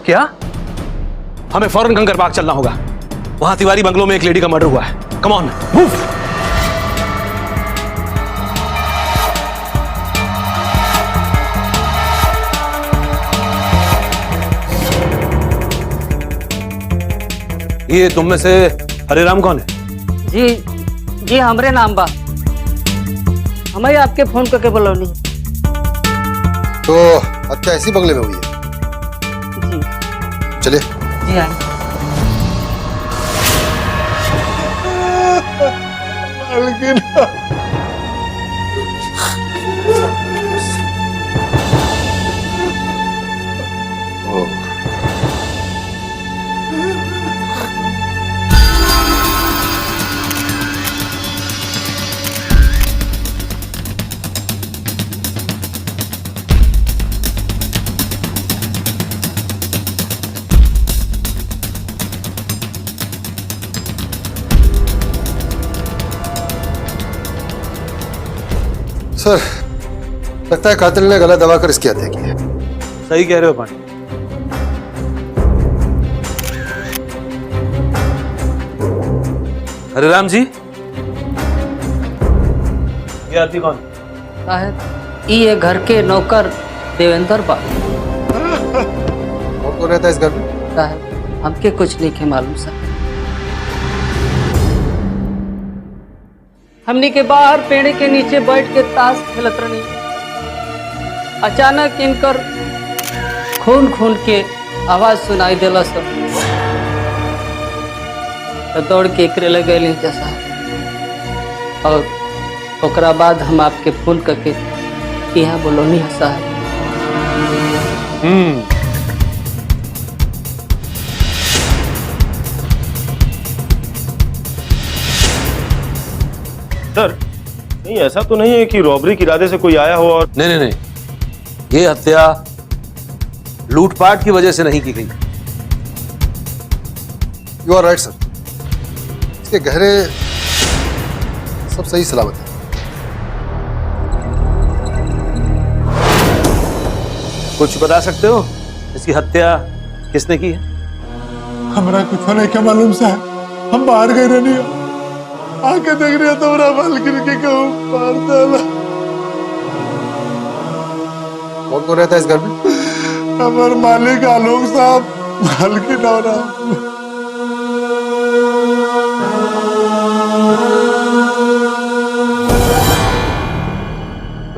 क्या? हमें फौरन कंकरबाग चलना होगा। वहां तिवारी बंगलों में एक लेडी का मर्डर हुआ है। Come on, move. ये तुम में से हरिराम कौन है? जी हमरे नाम बा। हमें आपके फोन करके बोलौनी। तो हत्या इसी बंगले में हुई है? जी चलिए। जी आए। सर, लगता है कातिल ने गला दबाकर इसकी हत्या की है। सही कह रहे हो पांडे। हरिराम जी, ये आदमी कौन? साहब ये घर के नौकर देवेंद्र बा। और कौन रहता है इस घर में? साहब हमके कुछ नहीं के मालूम सर। हमनी के बाहर पेड़ के नीचे बैठ के ताश खेलत रही। अचानक इनकर खून खून के आवाज सुनाई देला सर। तो दौड़ के एकरे ले गए जैसा। और ओकरा बाद हम आपके फोन करके यहाँ बोलोनी है साहब। सर, नहीं ऐसा तो नहीं है कि रॉबरी के इरादे से कोई आया हो और नहीं, ये हत्या लूटपाट की वजह से नहीं की गई। You are right sir. इसके गहरे सब सही सलामत है। कुछ बता सकते हो इसकी हत्या किसने की है? हमारा कुछ नहीं क्या मालूम साहब। हम बाहर गए रहनी हो, आके देख रहे तो मेरा बाल गिर के कहूँ मार डाला। कौन रहता है इस घर में? हमारे मालिक आलोक साहब मालिक डरा।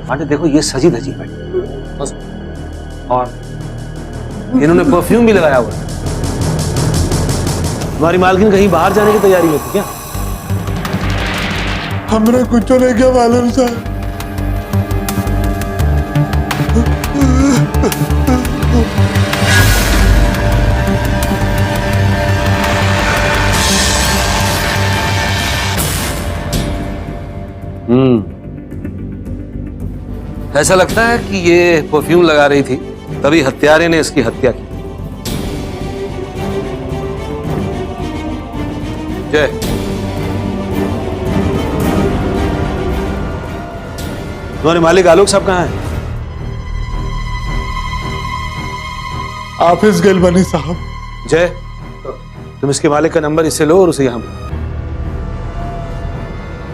पांडे देखो, ये सजी धजी है और इन्होंने परफ्यूम भी लगाया हुआ है। तुम्हारी मालकिन कहीं बाहर जाने की तैयारी में थी क्या? हमने कुछ नहीं क्या मालूम साहब। ऐसा लगता है कि ये परफ्यूम लगा रही थी, तभी हत्यारे ने इसकी हत्या की। जय, तुम्हारे मालिक आलोक साहब कहाँ हैं? ऑफिस गए बनी साहब। जय, तुम इसके मालिक का नंबर इससे लो और उसे यहाँ बुलाओ।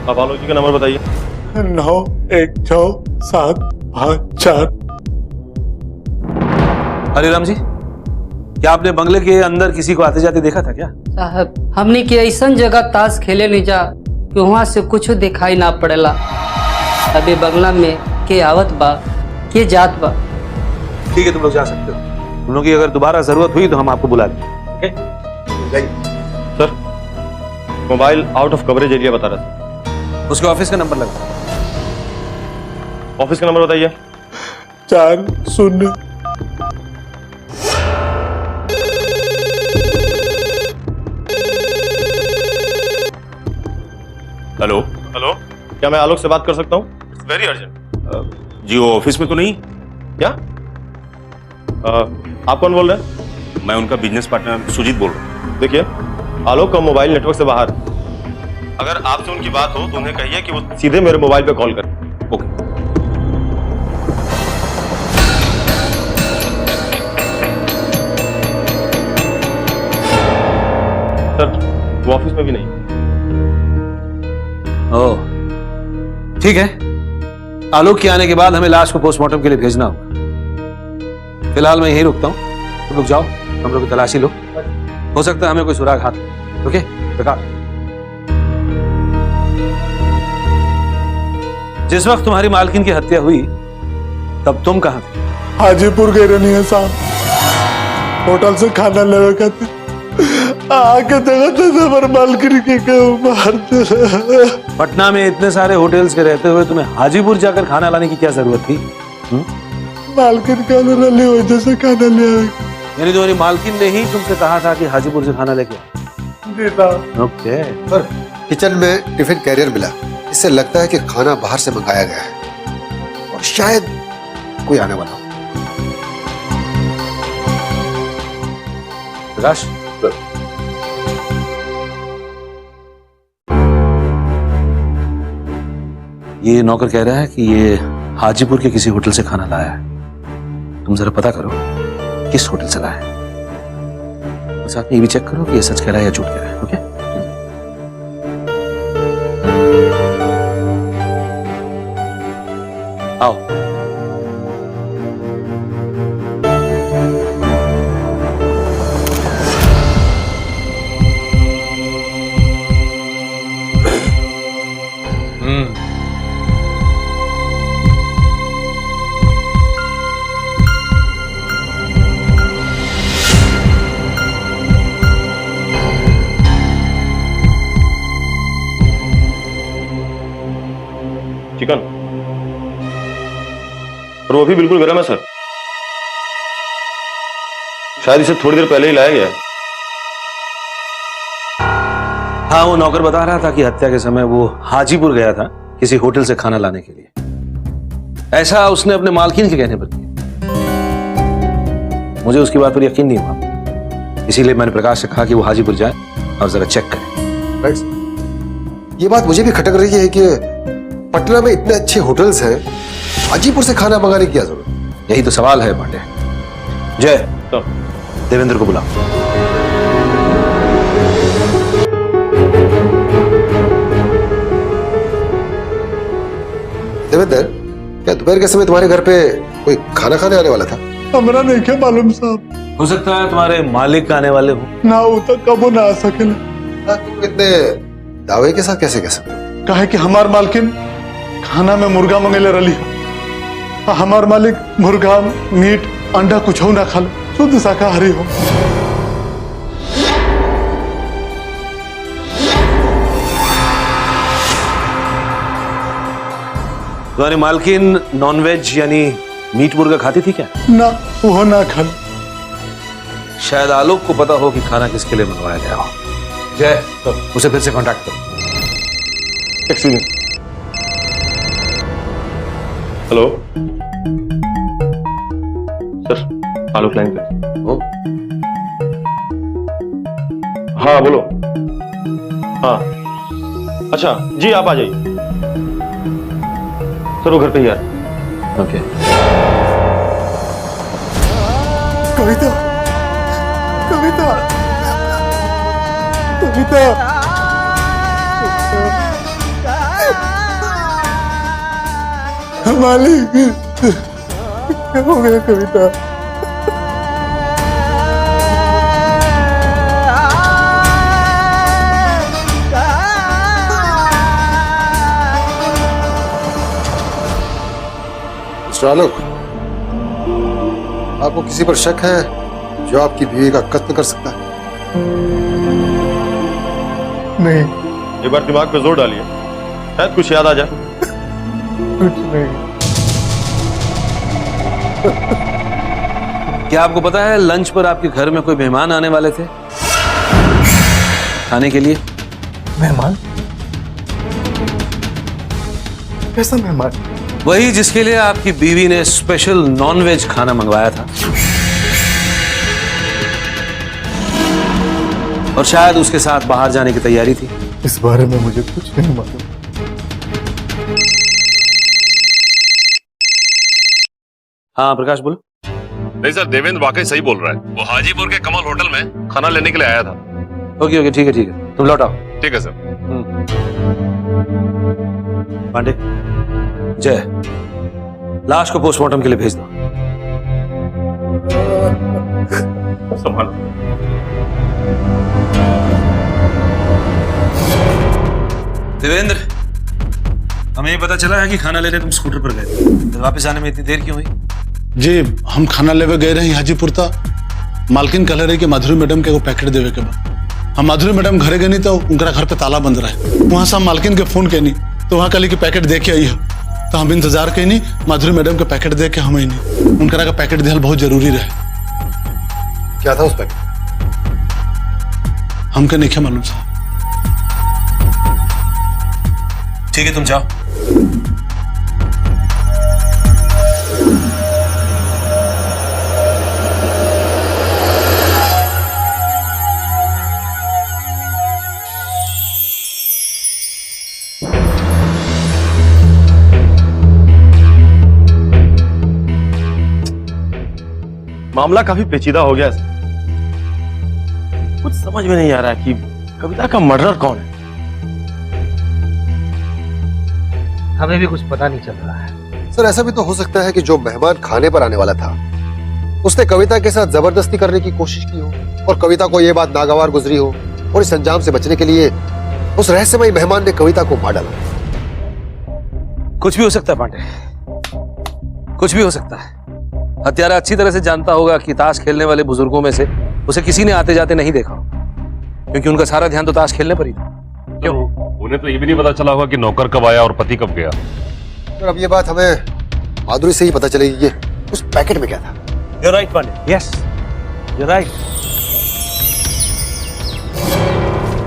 आप आलोक जी का नंबर बताइए। 916754। हरिराम जी, क्या आपने बंगले के अंदर किसी को आते जाते देखा था क्या? साहब हमनी के ऐसा जगह ताश खेले नहीं जा कि वहाँ से कुछ दिखाई ना पड़ेला। अभी बंगला में के आवत बा के जात बा। ठीक है, तुम लोग जा सकते हो। तुम लोग की अगर दोबारा जरूरत हुई तो हम आपको बुला लेंगे। Okay? Sir, mobile out of coverage area बता रहा था। उसके ऑफिस का नंबर लगा। ऑफिस का नंबर बताइए। 40। हेलो हेलो, क्या मैं आलोक से बात कर सकता हूँ? It's very urgent. जी वो ऑफिस में तो नहीं। क्या? आप कौन बोल रहे हैं? मैं उनका बिजनेस पार्टनर सुजीत बोल रहा हूँ। देखिए, आलोक का मोबाइल नेटवर्क से बाहर। अगर आपसे उनकी बात हो तो उन्हें कहिए कि वो सीधे मेरे मोबाइल पे कॉल करें। ओके। ऑफिस में भी नहीं। ओह ठीक है, आलोक के आने के बाद हमें लाश को पोस्टमार्टम के लिए भेजना होगा। फिलहाल मैं यहीं रुकता हूँ, तुम लोग जाओ, हम लोग की तलाशी लो, हो सकता है हमें कोई सुराग हाथ लगे। ओके प्रकाश, जिस वक्त तुम्हारी मालकिन की हत्या हुई तब तुम कहां थे? हाजीपुर गए रहनी है साहब, होटल से खाना लेवे खातिर आके देखा तो हमारे मालकिन के कहूँ मारते। पटना में इतने सारे होटल्स के रहते हुए तुम्हें हाजीपुर जाकर खाना लाने की क्या जरूरत थी? मालकिन का रली वजह से खाना ले आए। यानी तुम्हारी मालकिन ने ही तुमसे कहा था कि हाजीपुर से खाना लेके आओ? जी साहब। ओके। पर किचन में टिफिन कैरियर मिला, इससे लगता है कि खाना बाहर से मंगाया गया है और शायद कोई आने वाला हो। प्रकाश, ये नौकर कह रहा है कि ये हाजीपुर के किसी होटल से खाना लाया है। तुम जरा पता करो किस होटल से लाया है, और साथ में ये भी चेक करो कि ये सच कह रहा है या झूठ कह रहा है। ओके? आओ। चिकन, और वो भी बिल्कुल गर्म है सर। शायद इसे थोड़ी देर पहले ही लाया गया है। हाँ, वो नौकर बता रहा था कि हत्या के समय वो हाजीपुर गया था किसी होटल से खाना लाने के लिए। ऐसा उसने अपने मालकिन के कहने पर किया। मुझे उसकी बात पर यकीन नहीं हुआ, इसीलिए मैंने प्रकाश से कहा कि वो हाजीपुर जाए और जरा चेक करें। राइट, ये बात मुझे भी खटक रही है कि पटना में इतने अच्छे होटल्स हैं, हाजीपुर से खाना मंगाने की क्या जरूरत? यही तो सवाल है पांडे। जय, तो देवेंद्र को बुलाओ। देवेंद्र, क्या दोपहर के समय तुम्हारे घर पे कोई खाना खाने आने वाला था? हमरा नहीं क्या मालूम साहब, हो सकता है तुम्हारे मालिक आने वाले हो। ना हो तो कबो ना आ सकेला। तुम इतने दावे के साथ कैसे कह सकते हो? कहे कि हमार मालकिन खाना में मुर्गा मंगेले रही हो, हमार मालिक मुर्गा मीट अंडा कुछ ना खाले, शुद्ध शाकाहारी हो। तुम्हारी मालकिन नॉनवेज यानी मीट मुर्गा खाती थी क्या? ना, वो ना खाले। शायद आलोक को पता हो कि खाना किसके लिए मंगवाया गया हो। जय, तो उसे फिर से कांटेक्ट करो। Excuse me. हेलो सर, आलोक लाइन पे। ओ, हाँ बोलो। हाँ अच्छा जी, आप आ जाइए सर, वो घर पे ही आ रहे हैं। ओके। कविता, कविता, कविता, मालिक, क्या हो गया कविता? मिस्टर आलोक, आपको किसी पर शक है जो आपकी बीवी का कत्ल कर सकता है? नहीं, एक बार दिमाग पे जोर डालिए, शायद कुछ याद आ जाए। कुछ नहीं। क्या आपको पता है लंच पर आपके घर में कोई मेहमान आने वाले थे खाने के लिए? मेहमान? कैसा मेहमान? वही जिसके लिए आपकी बीवी ने स्पेशल नॉनवेज खाना मंगवाया था, और शायद उसके साथ बाहर जाने की तैयारी थी। इस बारे में मुझे कुछ नहीं मालूम। हाँ प्रकाश बोलो। नहीं सर, देवेंद्र वाकई सही बोल रहा है। वो हाजीपुर के कमल होटल में खाना लेने के लिए आया था। ओके ओके, ठीक है, तुम लौट आओ। ठीक है सर। पांडे, जय, लाश को पोस्टमार्टम के लिए भेज दो। संभालो। देवेंद्र, हमें ये पता चला है कि खाना लेने तुम स्कूटर पर गए थे, तो वापस आने में इतनी देर क्यों हुई? जी हम खाना लेवे गए रहे हाजीपुर तक। मालकिन कह रही कि माधुरी मैडम के एगो पैकेट देवे के बाद हम माधुरी मैडम घरे गए तो उनका घर पे ताला बंद रहे। वहां से हम मालकिन के फोन कैनी तो वहां कहली कि पैकेट दे के आई है, तो हम इंतजार कैनी माधुरी मैडम के पैकेट दे के हम नहीं उनका का पैकेट देना बहुत जरूरी रहे। क्या था उस पैकेट? हमके नहीं मालूम साहब। ठीक है, तुम जाओ। मामला काफी पेचीदा हो गया है। कुछ समझ में नहीं आ रहा कि कविता का मर्डर कौन है। हमें भी कुछ पता नहीं चल रहा है। सर ऐसा भी तो हो सकता है कि जो मेहमान खाने पर आने वाला था उसने कविता के साथ जबरदस्ती करने की कोशिश की हो और कविता को यह बात नागवार गुजरी हो और इस अंजाम से बचने के लिए उस रहस्यमयी मेहमान ने कविता को मार डाला। कुछ भी हो सकता है पांडे, कुछ भी हो सकता है। हत्यारा अच्छी तरह से जानता होगा कि ताश खेलने वाले बुजुर्गों में से उसे किसी ने आते जाते नहीं देखा, क्योंकि उनका सारा ध्यान तो ताश खेलने पर ही था। क्यों? उन्हें तो ये भी नहीं पता चला होगा कि नौकर कब आया और पति कब गया। और अब ये बात हमें माधुरी से ही पता चलेगी कि उस पैकेट में क्या था। You're right, Pandey. Yes, you're right.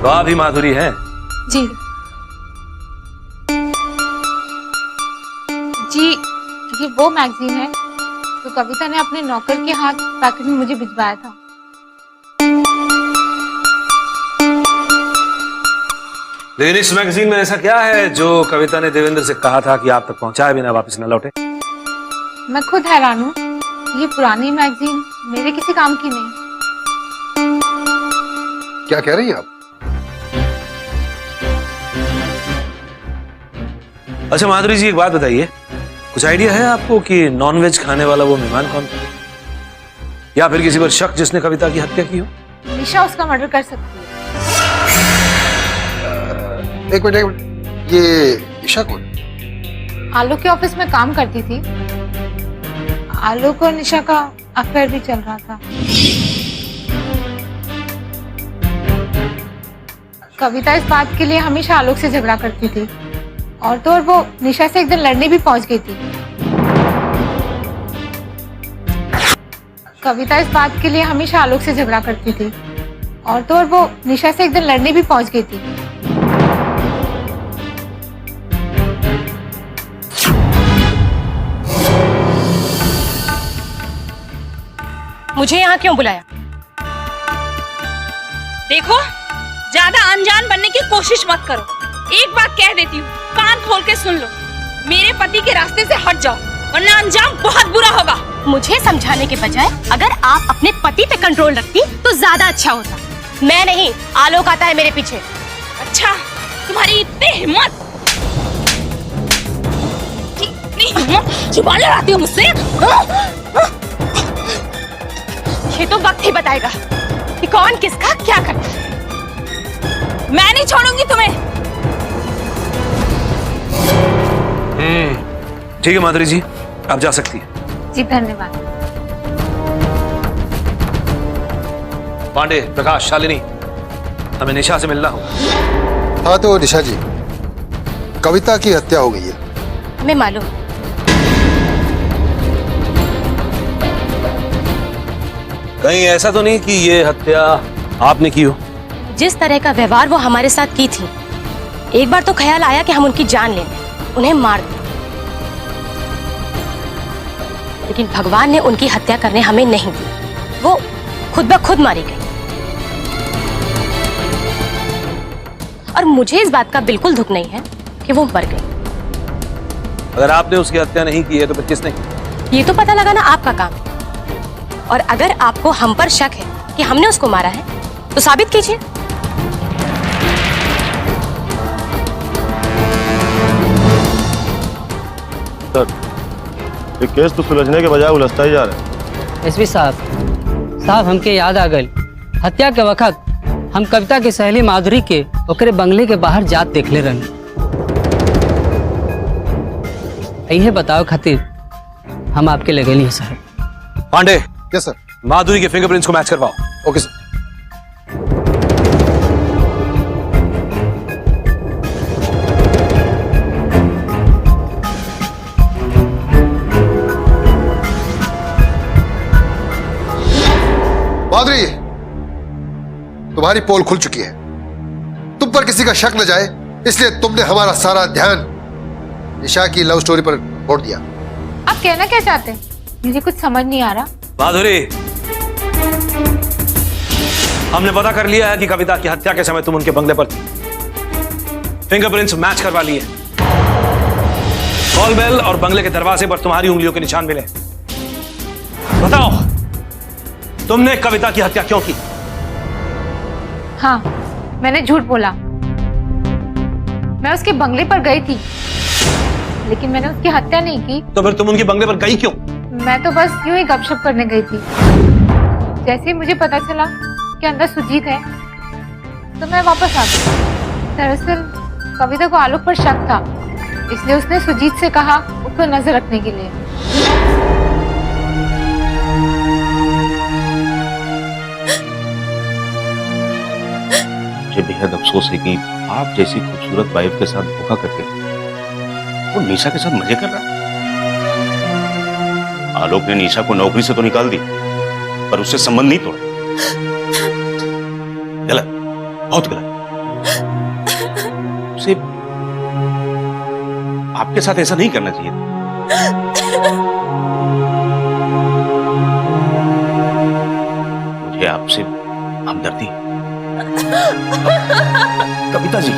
तो आप ही माधुरी हैं? जी जी, ये वो मैगजीन है तो कविता ने अपने नौकर के हाथ पैकेट में मुझे भिजवाया था। लेकिन इस मैगजीन में ऐसा क्या है जो कविता ने देवेंद्र से कहा था कि आप तक पहुंचाए बिना वापस न लौटे? मैं खुद हैरान हूँ, ये पुरानी मैगजीन मेरे किसी काम की नहीं। क्या कह रही हैं आप? अच्छा माधुरी जी, एक बात बताइए, कुछ आइडिया है आपको कि नॉनवेज खाने वाला वो मेहमान कौन था, या फिर किसी पर शक जिसने कविता की हत्या की हो? निशा उसका मर्डर कर सकती है। एक मिनट, ये ईशा कौन? आलोक के ऑफिस में काम करती थी। आलोक और निशा का अफेयर भी चल रहा था। कविता इस बात के लिए हमेशा आलोक से झगड़ा करती थी और तो और वो निशा से एक दिन लड़ने भी पहुंच गई थी। कविता इस बात के लिए हमेशा आलोक से झगड़ा करती थी और तो और वो निशा से एक दिन लड़ने भी पहुंच गई थी। मुझे यहाँ क्यों बुलाया? देखो, ज्यादा अनजान बनने की कोशिश मत करो। एक बात कह देती हूँ, कान खोल के सुन लो। मेरे पति के रास्ते से हट जाओ वरना अंजाम बहुत बुरा होगा। मुझे समझाने के बजाय अगर आप अपने पति पे कंट्रोल रखती तो ज्यादा अच्छा होता। मैं नहीं, आलोक आता है मेरे पीछे। अच्छा, तुम्हारी इतनी हिम्मत जुबान लड़ाती हो मुझसे? ये तो वक्त ही बताएगा कि कौन किसका क्या करता है। मैं नहीं छोड़ूंगी तुम्हें। ठीक है माधुरी जी, आप जा सकती हैं। जी धन्यवाद। पांडे, प्रकाश, शालिनी, हमें निशा से मिलना होगा। हाँ तो निशा जी, कविता की हत्या हो गई है। हमें मालूम। कहीं ऐसा तो नहीं कि ये हत्या आपने की हो? जिस तरह का व्यवहार वो हमारे साथ की थी, एक बार तो ख्याल आया कि हम उनकी जान लें, उन्हें मार दें। लेकिन भगवान ने उनकी हत्या करने हमें नहीं दी। वो खुद ब खुद मारी गई। और मुझे इस बात का बिल्कुल दुख नहीं है कि वो मर गई। अगर आपने उसकी हत्या नहीं की है तो फिर किसने की? ये तो पता लगाना आपका काम है। और अगर आपको हम पर शक है कि हमने उसको मारा है तो साबित कीजिए। ये केस तो सुलझने के बजाय उलझता ही जा रहा है। एसपी साहब हमके याद आ गई हत्या के वक्त हम कविता की सहेली माधुरी के ओकरे बंगले के बाहर जात देखले रहे। यही बताओ खातिर हम आपके लगेली है साहब। Pandey, yes sir. माधुरी के फिंगरप्रिंट्स को मैच करवाओ। Okay sir. माधुरी, तुम्हारी पोल खुल चुकी है। तुम पर किसी का शक न जाए इसलिए तुमने हमारा सारा ध्यान निशा की लव स्टोरी पर मोड़ दिया। आप कहना क्या चाहते हैं? मुझे कुछ समझ नहीं आ रहा। माधुरी, हमने पता कर लिया है कि कविता की हत्या के समय तुम उनके बंगले पर थी। फिंगरप्रिंट्स मैच करवा लिए। कॉल बेल और बंगले के दरवाजे पर तुम्हारी उंगलियों के निशान मिले। बताओ, तुमने कविता की हत्या क्यों की? हाँ, मैंने झूठ बोला। मैं उसके बंगले पर गई थी, लेकिन मैंने उसकी हत्या नहीं की। तो फिर तुम उनके बंगले पर गई क्यों? मैं तो बस यूं ही गपशप करने गई थी। जैसे ही मुझे पता चला कि अंदर सुजीत है, तो मैं वापस आ गई। दरअसल कविता को आलोक पर शक था, इसलिए उसने सुजीत से कहा उसको नजर रखने के लिए। मुझे बेहद अफसोस है कि आप जैसी खूबसूरत वाइफ के साथ धोखा करके वो निशा के साथ मजे कर रहा है। आलोक ने निशा को नौकरी से तो निकाल दी, पर उससे संबंध नहीं तोड़ा। गलत, बहुत गलत। उसे आपके साथ ऐसा नहीं करना चाहिए। मुझे आपसे हमदर्दी है। कविता जी,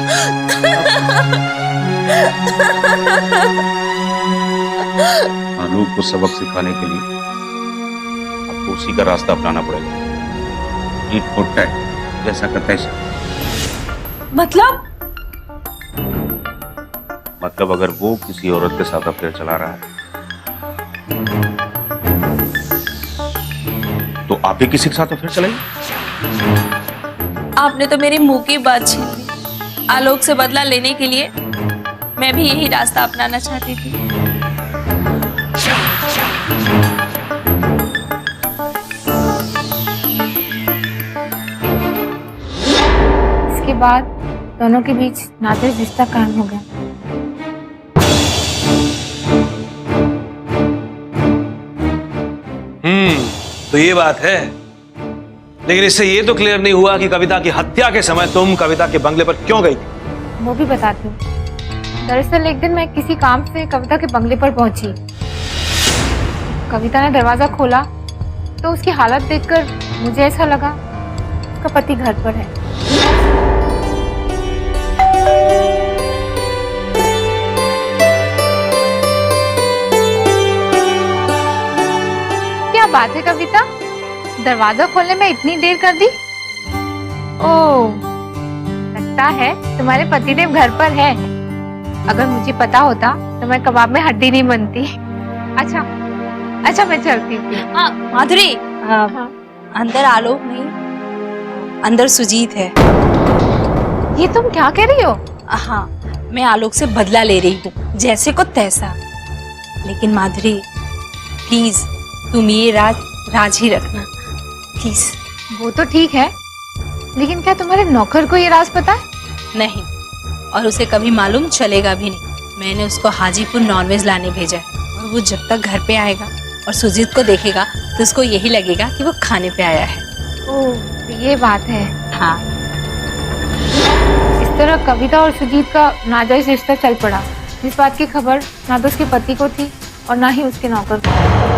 आलोक को सबक सिखाने के लिए आपको उसी का रास्ता अपनाना पड़ेगा। ईट फॉर टैट, जैसा का तैसा। मतलब अगर वो किसी औरत के साथ अफेयर चला रहा है तो आप भी किसी के साथ अफेयर चलाइए। आपने तो मेरे मुंह की बात छीन ली। आलोक से बदला लेने के लिए मैं भी यही रास्ता अपनाना चाहती थी। इसके बाद दोनों के बीच नाजुक रिश्ता कायम हो गया। तो ये बात है, लेकिन इससे ये तो क्लियर नहीं हुआ कि कविता की हत्या के समय तुम कविता के बंगले पर क्यों गई थी? वो भी बताती हूँ। दरअसल एक दिन मैं किसी काम से कविता के बंगले पर पहुंची। कविता ने दरवाजा खोला तो उसकी हालत देखकर मुझे ऐसा लगा उसका पति घर पर है। क्या बात है कविता, दरवाजा खोलने में इतनी देर कर दी? ओह, लगता है तुम्हारे पतिदेव घर पर है। अगर मुझे पता होता तो मैं कबाब में हड्डी नहीं बनती। अच्छा मैं चलती हूँ। हाँ माधुरी, अंदर आलोक नहीं, अंदर सुजीत है। ये तुम क्या कह रही हो? हाँ, मैं आलोक से बदला ले रही हूँ, जैसे को तैसा। लेकिन माधुरी प्लीज तुम ये राज ही रखना प्लीज। वो तो ठीक है, लेकिन क्या तुम्हारे नौकर को ये राज पता है? नहीं, और उसे कभी मालूम चलेगा भी नहीं। मैंने उसको हाजीपुर नॉनवेज लाने भेजा है, और वो जब तक घर पे आएगा और सुजीत को देखेगा तो उसको यही लगेगा कि वो खाने पे आया है। ओह, तो ये बात है। हाँ, इस तरह कविता और सुजीत का नाजायज रिश्ता चल पड़ा, जिस बात की खबर ना तो उसके पति को थी और ना ही उसके नौकर को।